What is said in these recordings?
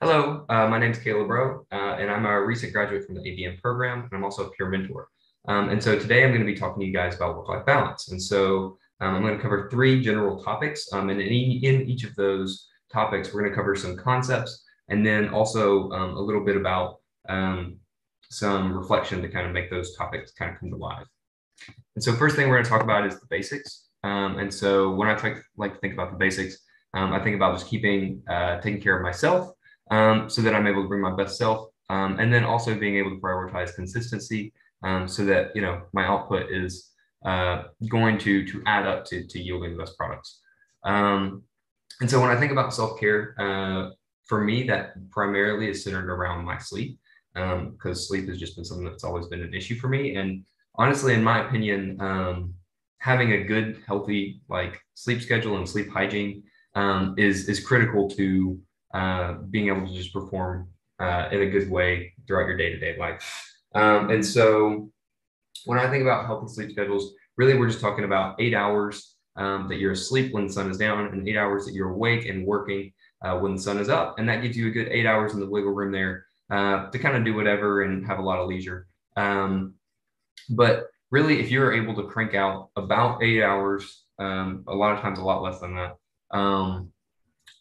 Hello, my name is Caleb Rowe, and I'm a recent graduate from the ABM program, and I'm also a peer mentor. And so today I'm going to be talking to you guys about work-life balance. And so I'm going to cover three general topics, and in each of those topics, we're going to cover some concepts, and then also a little bit about some reflection to kind of make those topics kind of come to life. And so first thing we're going to talk about is the basics. And so when I like to think about the basics, I think about just taking care of myself, so that I'm able to bring my best self, and then also being able to prioritize consistency, so that my output is going to add up to yielding the best products. And so when I think about self-care, for me, that primarily is centered around my sleep, because sleep has just been something that's always been an issue for me. And honestly, in my opinion, having a good, healthy sleep schedule and sleep hygiene is critical to being able to just perform in a good way throughout your day-to-day life. And so when I think about healthy sleep schedules, really we're just talking about 8 hours that you're asleep when the sun is down, and 8 hours that you're awake and working when the sun is up. And that gives you a good 8 hours in the wiggle room there to kind of do whatever and have a lot of leisure. But really, if you're able to crank out about 8 hours, a lot of times a lot less than that,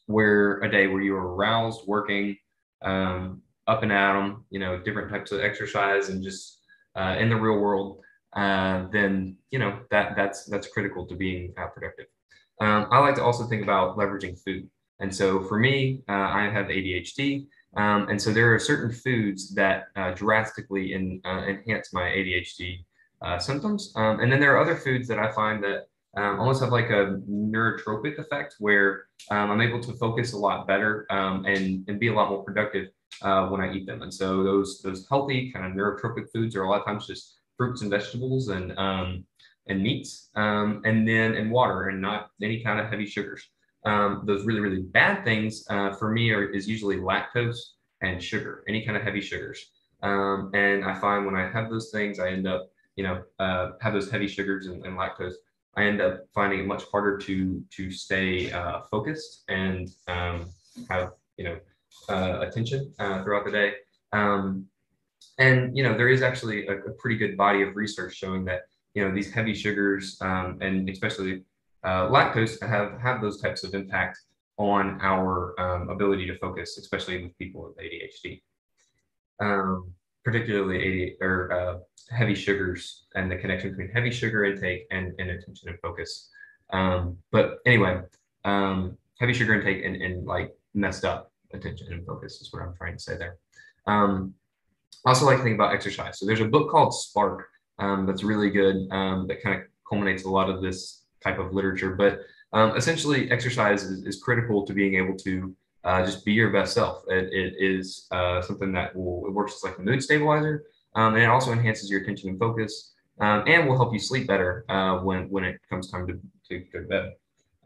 where a day where you are aroused, working, up and at 'em, different types of exercise, and just in the real world, then that's critical to being productive. I like to also think about leveraging food. And so for me, I have ADHD, and so there are certain foods that drastically enhance my ADHD symptoms, and then there are other foods that I find that almost have like a neurotropic effect, where I'm able to focus a lot better and be a lot more productive when I eat them. And so those healthy kind of neurotropic foods are a lot of times just fruits and vegetables and meats, and water, and not any kind of heavy sugars. Those really, really bad things for me is usually lactose and sugar, any kind of heavy sugars. And I find when I have those things, I end up, have those heavy sugars and lactose, I end up finding it much harder to stay focused and have attention throughout the day. And there is actually a pretty good body of research showing that these heavy sugars, and especially lactose, have those types of impact on our ability to focus, especially with people with ADHD. Particularly heavy sugars and the connection between heavy sugar intake and attention and focus. But anyway, heavy sugar intake and messed up attention and focus is what I'm trying to say there. I also like to think about exercise. So there's a book called Spark that's really good, that kind of culminates a lot of this type of literature. But essentially, exercise is critical to being able to just be your best self. It is something that it works as like a mood stabilizer, and it also enhances your attention and focus, and will help you sleep better when it comes time to go to bed.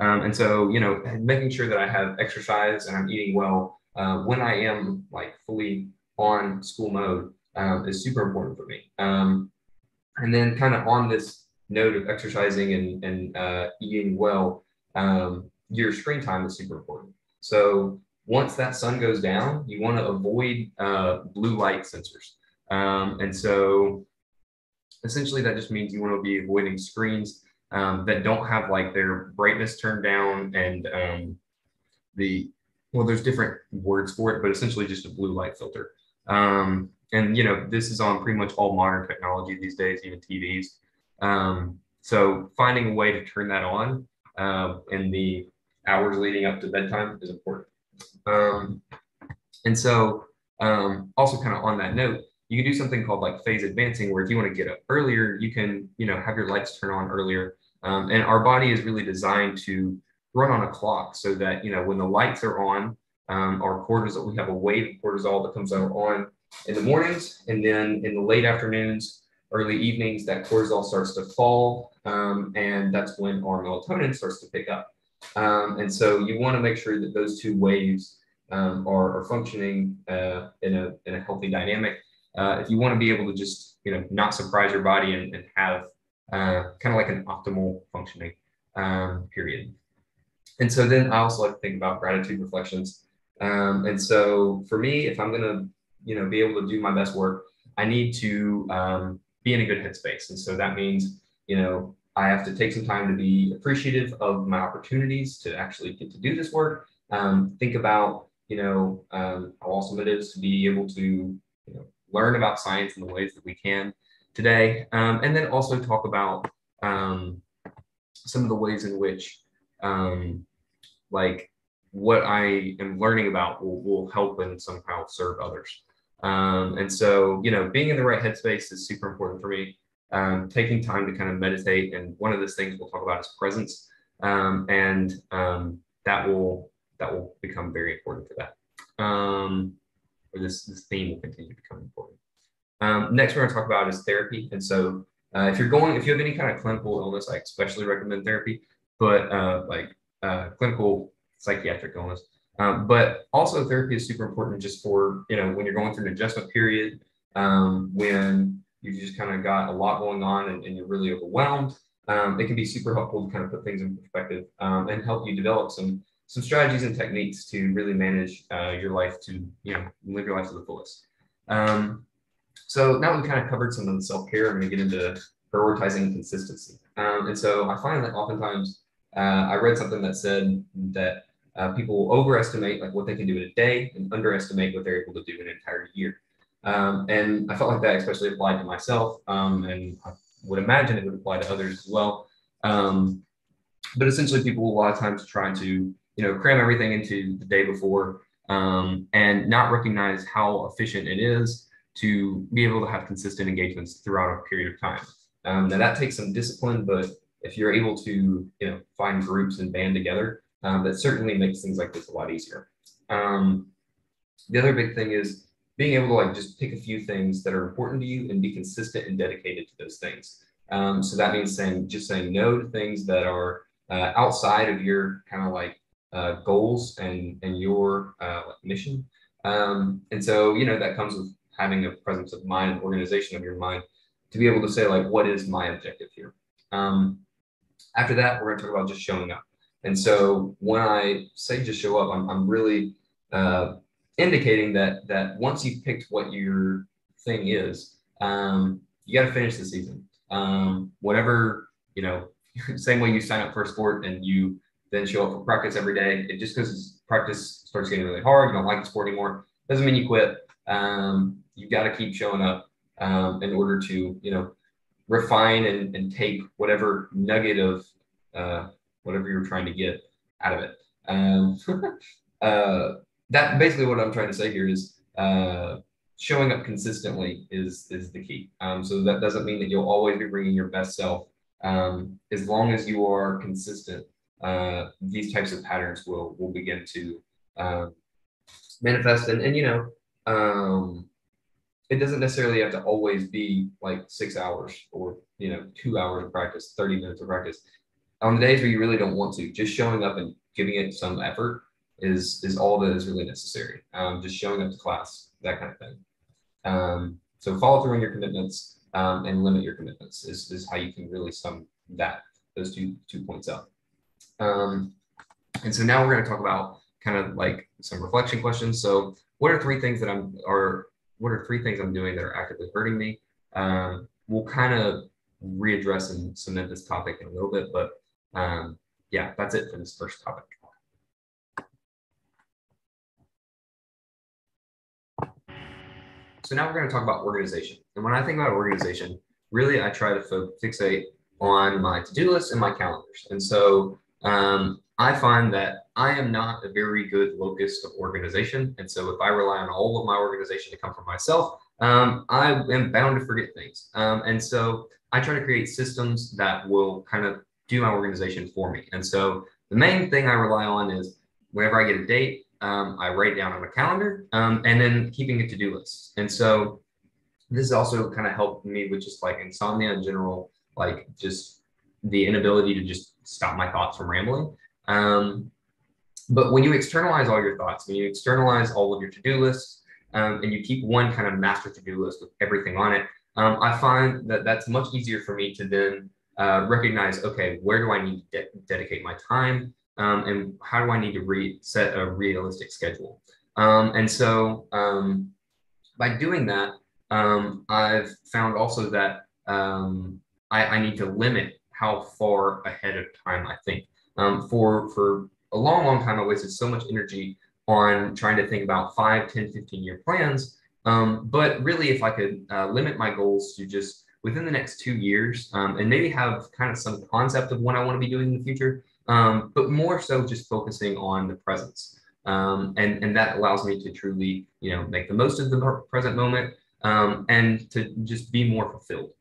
And so, making sure that I have exercise and I'm eating well when I am fully on school mode is super important for me. And then kind of on this note of exercising and eating well, your screen time is super important. So once that sun goes down, you want to avoid blue light sensors. And so essentially that just means you want to be avoiding screens that don't have their brightness turned down, and there's different words for it, but essentially just a blue light filter. And this is on pretty much all modern technology these days, even TVs. So finding a way to turn that on in the hours leading up to bedtime is important. And so also kind of on that note, you can do something called phase advancing, where if you want to get up earlier, you can, have your lights turn on earlier. And our body is really designed to run on a clock, so that, when the lights are on, our cortisol, we have a wave of cortisol that comes on in the mornings, and then in the late afternoons, early evenings, that cortisol starts to fall. And that's when our melatonin starts to pick up. And so you want to make sure that those two waves are functioning in a healthy dynamic. If you want to be able to just not surprise your body and have kind of like an optimal functioning period. And so then I also like to think about gratitude reflections. And so for me, if I'm going to, be able to do my best work, I need to be in a good headspace. And so that means, I have to take some time to be appreciative of my opportunities to actually get to do this work. Think about, how awesome it is to be able to, learn about science in the ways that we can today. And then also talk about some of the ways in which, like, what I am learning about will help and somehow serve others. And so, being in the right headspace is super important for me. Taking time to kind of meditate, and one of those things we'll talk about is presence, and that will become very important for that. Or this theme will continue to become important. Next, we're going to talk about is therapy, and so if you have any kind of clinical illness, I especially recommend therapy, but clinical psychiatric illness. But also therapy is super important just for, when you're going through an adjustment period, when you've just kind of got a lot going on and you're really overwhelmed. It can be super helpful to kind of put things in perspective and help you develop some strategies and techniques to really manage your life to, live your life to the fullest. So now we've kind of covered some of the self-care. I'm going to get into prioritizing consistency. And so I find that oftentimes I read something that said that people overestimate like what they can do in a day and underestimate what they're able to do in an entire year. And I felt like that especially applied to myself, and I would imagine it would apply to others as well. But essentially, people a lot of times try to cram everything into the day before, and not recognize how efficient it is to be able to have consistent engagements throughout a period of time. Now that takes some discipline, but if you're able to find groups and band together, that certainly makes things like this a lot easier. The other big thing is being able to like just pick a few things that are important to you and be consistent and dedicated to those things. So that means saying no to things that are outside of your kind of like goals and your mission. And so that comes with having a presence of mind and organization of your mind to be able to say like, what is my objective here? After that, we're going to talk about just showing up. And so when I say just show up, I'm really indicating that once you've picked what your thing is, you got to finish the season. Whatever, same way you sign up for a sport and you then show up for practice every day, it just because practice starts getting really hard, you don't like the sport anymore, doesn't mean you quit. You've got to keep showing up in order to, refine and take whatever nugget of whatever you're trying to get out of it. That basically what I'm trying to say here is showing up consistently is the key. So that doesn't mean that you'll always be bringing your best self. As long as you are consistent, these types of patterns will begin to manifest. And it doesn't necessarily have to always be like 6 hours or 2 hours of practice, 30 minutes of practice. On the days where you really don't want to, just showing up and giving it some effort is all that is really necessary. Just showing up to class, that kind of thing. So follow through on your commitments and limit your commitments is how you can really sum those two points up. And so now we're going to talk about kind of like some reflection questions. So what are three things I'm doing that are actively hurting me? We'll kind of readdress and cement this topic in a little bit, but yeah, that's it for this first topic. So now we're going to talk about organization. And when I think about organization, really I try to fixate on my to-do list and my calendars. And so I find that I am not a very good locus of organization. And so if I rely on all of my organization to come from myself, I am bound to forget things. And so I try to create systems that will kind of do my organization for me. And so the main thing I rely on is whenever I get a date, I write down on a calendar, and then keeping a to-do list. And so this has also kind of helped me with just like insomnia in general, like just the inability to just stop my thoughts from rambling. But when you externalize all your thoughts, when you externalize all of your to-do lists, and you keep one kind of master to-do list with everything on it, I find that that's much easier for me to then recognize, okay, where do I need to dedicate my time? and how do I need to set a realistic schedule. By doing that, I've found also that I need to limit how far ahead of time I think. For a long time, I wasted so much energy on trying to think about 5, 10, 15-year plans. But really, if I could limit my goals to just within the next 2 years, and maybe have kind of some concept of what I want to be doing in the future, but more so just focusing on the presence. And that allows me to truly, make the most of the present moment, and to just be more fulfilled.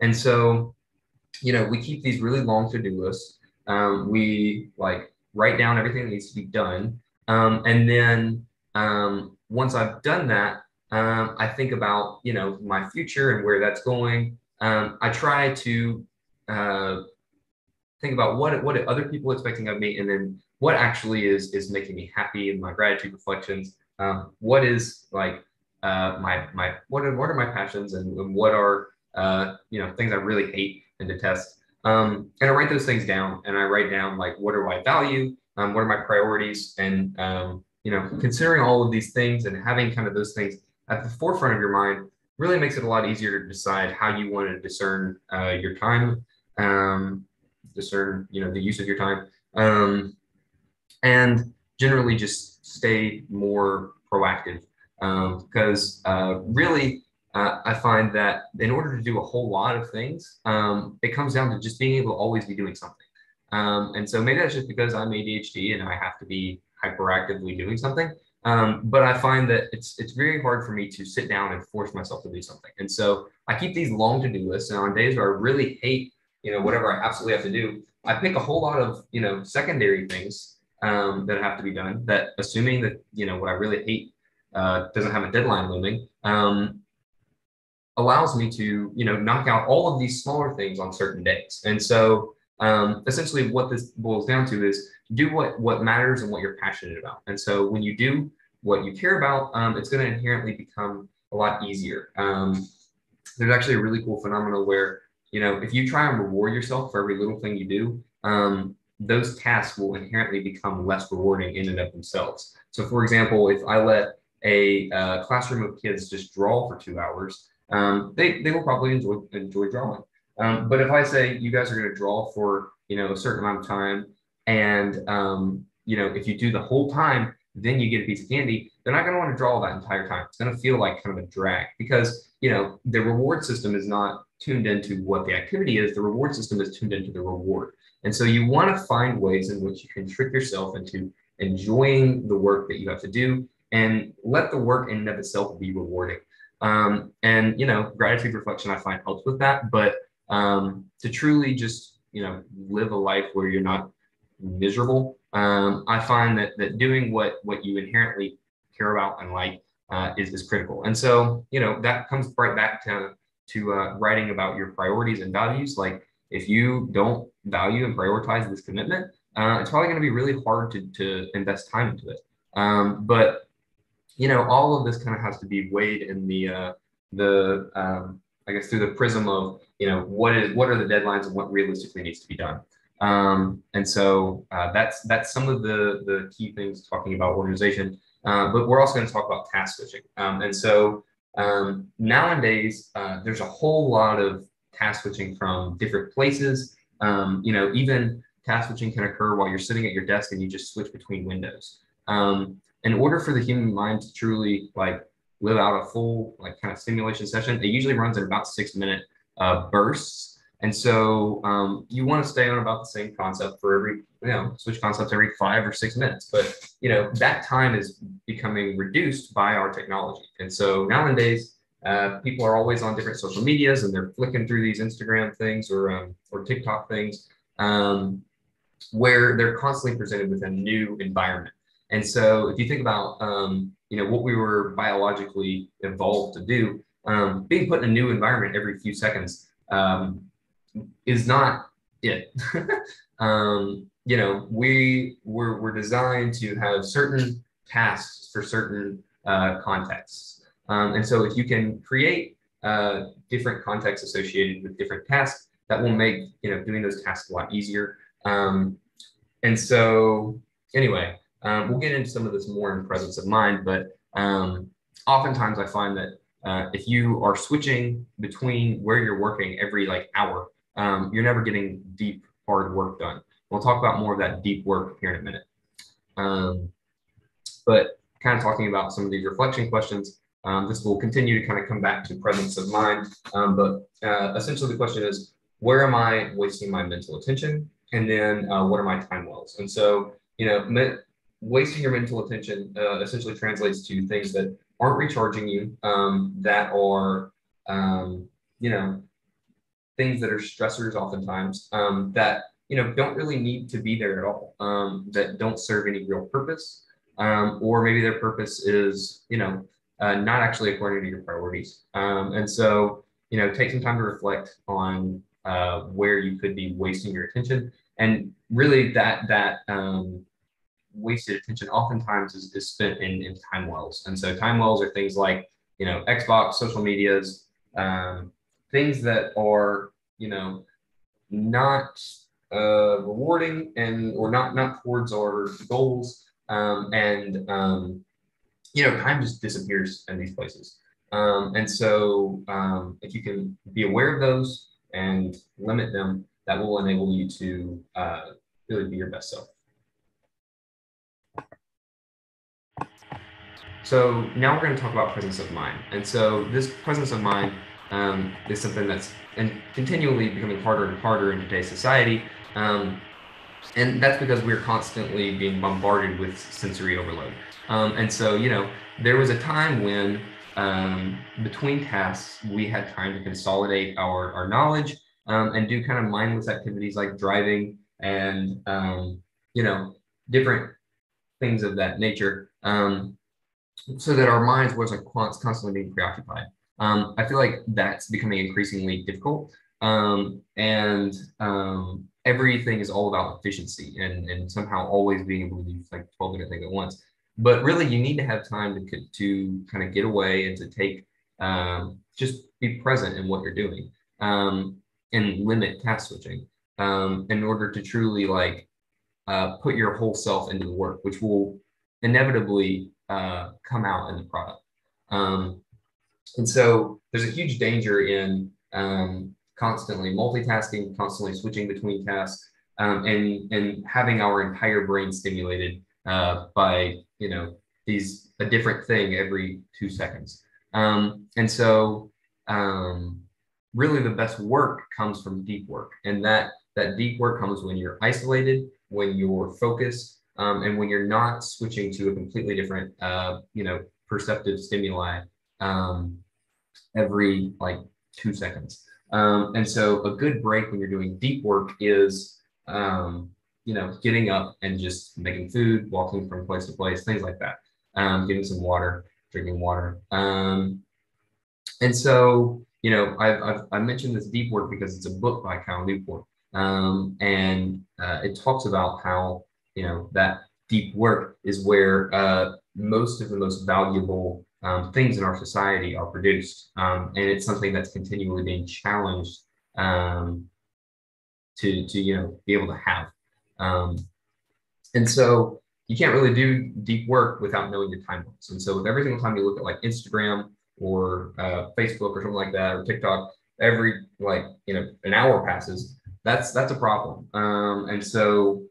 And so, we keep these really long to-do lists. We like write down everything that needs to be done. And then once I've done that, I think about, my future and where that's going. I try to think about what are other people expecting of me, and then what actually is making me happy in my gratitude reflections. What is like what are my passions, and what are things I really hate and detest. And I write those things down, and I write down like what do I value, what are my priorities, and considering all of these things and having kind of those things at the forefront of your mind really makes it a lot easier to decide how you want to discern your time, discern the use of your time, and generally just stay more proactive, because really I find that in order to do a whole lot of things, it comes down to just being able to always be doing something. And so maybe that's just because I'm ADHD and I have to be hyperactively doing something. But I find that it's very hard for me to sit down and force myself to do something. And so I keep these long to-do lists, and on days where I really hate, whatever I absolutely have to do, I pick a whole lot of, secondary things that have to be done, that assuming that, what I really hate doesn't have a deadline looming, allows me to, knock out all of these smaller things on certain days. And so essentially what this boils down to is do what matters and what you're passionate about. And so when you do what you care about, it's going to inherently become a lot easier. There's actually a really cool phenomenon where, if you try and reward yourself for every little thing you do, those tasks will inherently become less rewarding in and of themselves. So for example, if I let a classroom of kids just draw for 2 hours, they will probably enjoy drawing. But if I say you guys are going to draw for a certain amount of time, and if you do the whole time, then you get a piece of candy, they're not going to want to draw that entire time. It's going to feel like kind of a drag, because the reward system is not tuned into what the activity is. The reward system is tuned into the reward. And so you want to find ways in which you can trick yourself into enjoying the work that you have to do, and let the work in and of itself be rewarding. And gratitude reflection I find helps with that. But to truly just live a life where you're not miserable, I find that doing what you inherently care about and like is critical. And so that comes right back to writing about your priorities and values. Like if you don't value and prioritize this commitment, it's probably going to be really hard to invest time into it. But all of this kind of has to be weighed in the I guess through the prism of what are the deadlines and what realistically needs to be done. And so that's some of the key things talking about organization. But we're also going to talk about task switching. And so nowadays there's a whole lot of task switching from different places. Even task switching can occur while you're sitting at your desk and you just switch between windows. In order for the human mind to truly live out a full kind of stimulation session, it usually runs in about 6-minute bursts. And so you want to stay on about the same concept for every, switch concepts every 5 or 6 minutes. But, that time is becoming reduced by our technology. And so nowadays, people are always on different social medias, and they're flicking through these Instagram things or TikTok things, where they're constantly presented with a new environment. And so if you think about, what we were biologically evolved to do, being put in a new environment every few seconds is not it. We're designed to have certain tasks for certain contexts. And so if you can create different contexts associated with different tasks, that will make, doing those tasks a lot easier. And so anyway, we'll get into some of this more in presence of mind, but oftentimes I find that if you are switching between where you're working every like hour, you're never getting deep, hard work done. We'll talk about more of that deep work here in a minute. But kind of talking about some of these reflection questions, this will continue to kind of come back to presence of mind. But essentially the question is, where am I wasting my mental attention? And then what are my time wells? And so, wasting your mental attention essentially translates to things that aren't recharging you, that are, things that are stressors oftentimes, that, don't really need to be there at all, that don't serve any real purpose, or maybe their purpose is, not actually according to your priorities. And so, take some time to reflect on where you could be wasting your attention. And really that wasted attention oftentimes is spent in time wells. And so time wells are things like, Xbox, social medias, things that are, not rewarding and or not towards our goals. Time just disappears in these places. And so if you can be aware of those and limit them, that will enable you to really be your best self. So now we're going to talk about presence of mind. And so this presence of mind is something that's continually becoming harder and harder in today's society. And that's because we're constantly being bombarded with sensory overload. And so, there was a time when between tasks, we had time to consolidate our knowledge and do kind of mindless activities like driving and, different things of that nature, so that our minds was like constantly being preoccupied. I feel like that's becoming increasingly difficult. Everything is all about efficiency and somehow always being able to do like 12 minute things at once. But really, you need to have time to kind of get away and to take, just be present in what you're doing, and limit task switching, in order to truly like put your whole self into the work, which will inevitably come out in the product. And so there's a huge danger in constantly multitasking, constantly switching between tasks, and having our entire brain stimulated by a different thing every 2 seconds. And so really the best work comes from deep work, and that deep work comes when you're isolated, when you're focused, and when you're not switching to a completely different perceptive stimuli every like 2 seconds. And so a good break when you're doing deep work is, getting up and just making food, walking from place to place, things like that, getting some water, drinking water. And so, I mentioned this deep work because it's a book by Cal Newport. And it talks about how, that deep work is where most of the most valuable things in our society are produced. And it's something that's continually being challenged to be able to have. And so you can't really do deep work without knowing your time limits. And so with every single time you look at like Instagram or Facebook or something like that, or TikTok, every an hour passes, that's a problem. And so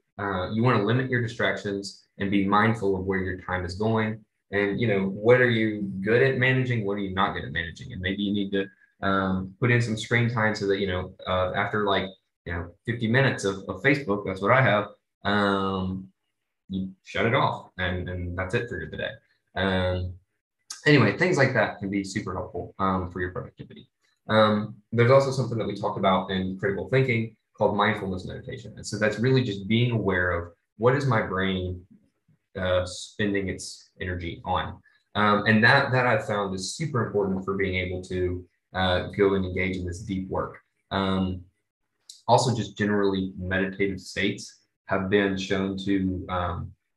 you want to limit your distractions and be mindful of where your time is going. And, what are you good at managing? What are you not good at managing? And maybe you need to put in some screen time so that, after 50 minutes of Facebook, that's what I have, you shut it off and that's it for today. Anyway, things like that can be super helpful for your productivity. There's also something that we talked about in critical thinking called mindfulness meditation. And so that's really just being aware of what is my brain spending its energy on. And that I've found is super important for being able to go and engage in this deep work. Also, just generally meditative states have been shown to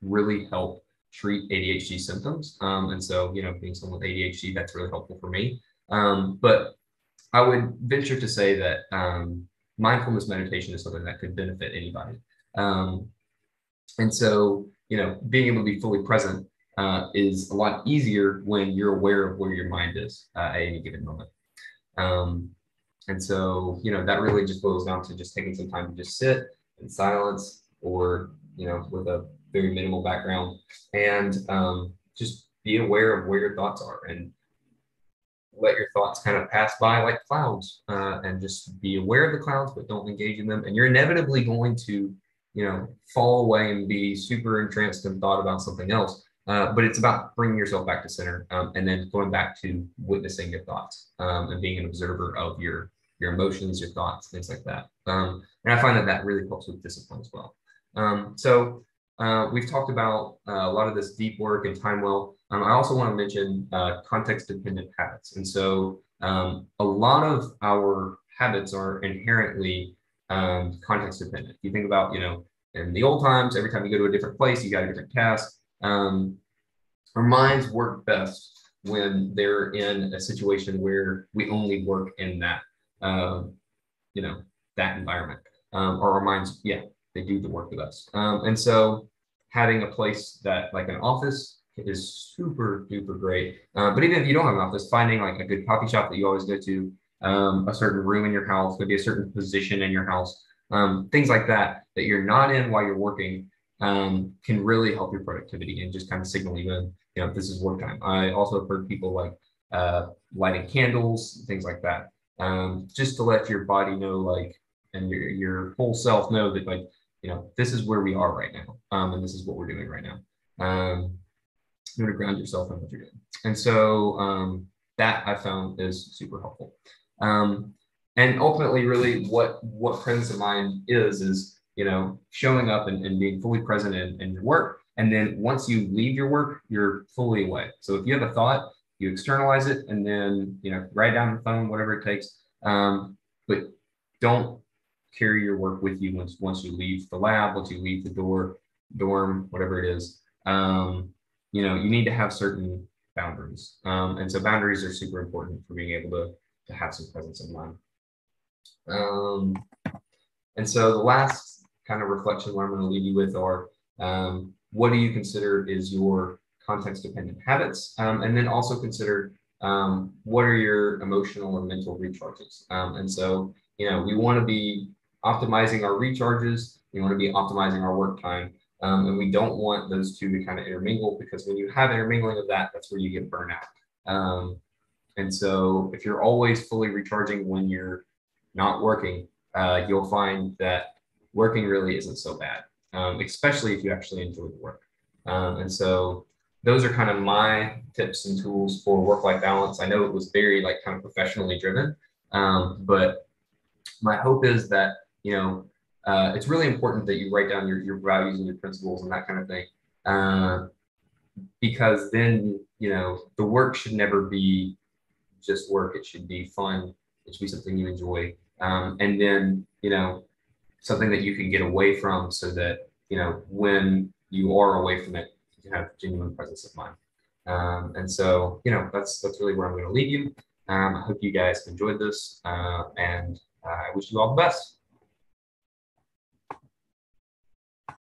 really help treat ADHD symptoms. And so, being someone with ADHD, that's really helpful for me. But I would venture to say that mindfulness meditation is something that could benefit anybody. And so, being able to be fully present is a lot easier when you're aware of where your mind is at any given moment. And so, that really just boils down to just taking some time to just sit in silence or, with a very minimal background and just be aware of where your thoughts are and let your thoughts kind of pass by like clouds and just be aware of the clouds, but don't engage in them. And you're inevitably going to, fall away and be super entranced in thought about something else. But it's about bringing yourself back to center and then going back to witnessing your thoughts and being an observer of your emotions, your thoughts, things like that. And I find that really helps with discipline as well. So we've talked about a lot of this deep work and time well. I also want to mention context-dependent habits. And so a lot of our habits are inherently context-dependent. If you think about, in the old times, every time you go to a different place, you got a different task. Our minds work best when they're in a situation where we only work in that, that environment. Or our minds, they do the work with us. And so having a place that like an office is super duper great. But even if you don't have an office, finding like a good coffee shop that you always go to, a certain room in your house, maybe a certain position in your house, things like that you're not in while you're working can really help your productivity and just kind of signal you in, this is work time. I also have heard people like lighting candles, things like that, just to let your body know, like, and your whole self know that, like, this is where we are right now, and this is what we're doing right now. You want to ground yourself in what you're doing. And so that I found is super helpful. And ultimately, really, what presence of mind is showing up and being fully present in your work. And then once you leave your work, you're fully away. So if you have a thought, you externalize it, and then write down the phone, whatever it takes. But don't carry your work with you once you leave the lab, once you leave the dorm, whatever it is. You need to have certain boundaries. And so boundaries are super important for being able to have some presence of mind. And so the last kind of reflection where I'm going to leave you with are, what do you consider is your context-dependent habits? And then also consider what are your emotional or mental recharges? And so, we want to be optimizing our recharges. We want to be optimizing our work time. And we don't want those two to kind of intermingle, because when you have intermingling of that, that's where you get burnout. And so if you're always fully recharging when you're not working, you'll find that working really isn't so bad, especially if you actually enjoy the work. And so those are kind of my tips and tools for work-life balance. I know it was very kind of professionally driven, but my hope is that, it's really important that you write down your values and your principles and that kind of thing, because then, the work should never be just work. It should be fun. It should be something you enjoy. And then, something that you can get away from, so that, when you are away from it, you can have genuine presence of mind. And so, that's really where I'm going to leave you. I hope you guys enjoyed this, and I wish you all the best.